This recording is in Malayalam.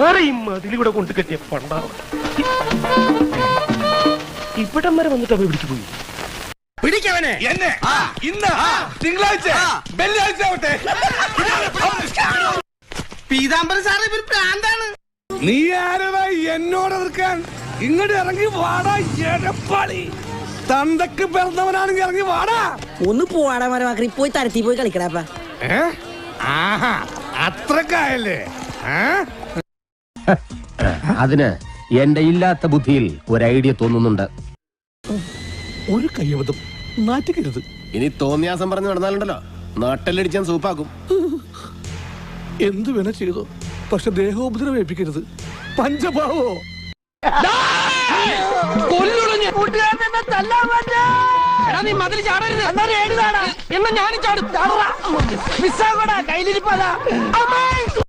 ആരെയും അതിലൂടെ കൊണ്ട് കെട്ടിയ പണ്ടാവും ഇവിടം വരെ വന്നിട്ട് അവ പിടിച്ചു പോയി. പിടിക്കവനെ എന്നെ ഇന്ന് തിങ്കളാഴ്ച വെള്ളിയാഴ്ച ആവട്ടെ. പീതാംബരൻ സാറേ ഇവര് പ്രാന്താണ്. നീ ആരവാ എന്നോട് എതിർക്കാൻ? ഇങ്ങോട്ട് ഇറങ്ങി വാടാ എടപ്പാളി. തന്തക്ക് പിറന്നവനാണെങ്കിൽ ഇറങ്ങി വാടാ. ഒന്ന് പോവാടാ മരമാക്കി പോയി തരത്തി പോയി കളിക്കടാപ്പ. ആഹാ അത്രക്കായല്ലേ? അതിന് എന്റെ ഇല്ലാത്ത ബുദ്ധിയിൽ ഒരു ഐഡിയ തോന്നുന്നുണ്ട്. ഒരു കയ്യബദ്ധം നാറ്റിക്കരുത്. ഇനി തോന്നിയാസം പറഞ്ഞു നടന്നാലുണ്ടല്ലോ നാട്ടിലടിച്ചാൻ സൂപ്പാക്കും. എന്ത് വേണ ചെയ്തോ, പക്ഷെ ദേഹോപദ്രവം ഏൽപ്പിക്കരുത്. പഞ്ചഭാവോ നീ മതിൽ ചാടരുത്. എന്നാ ഞാനും ചാടും. കയ്യിലിരിപ്പതാ.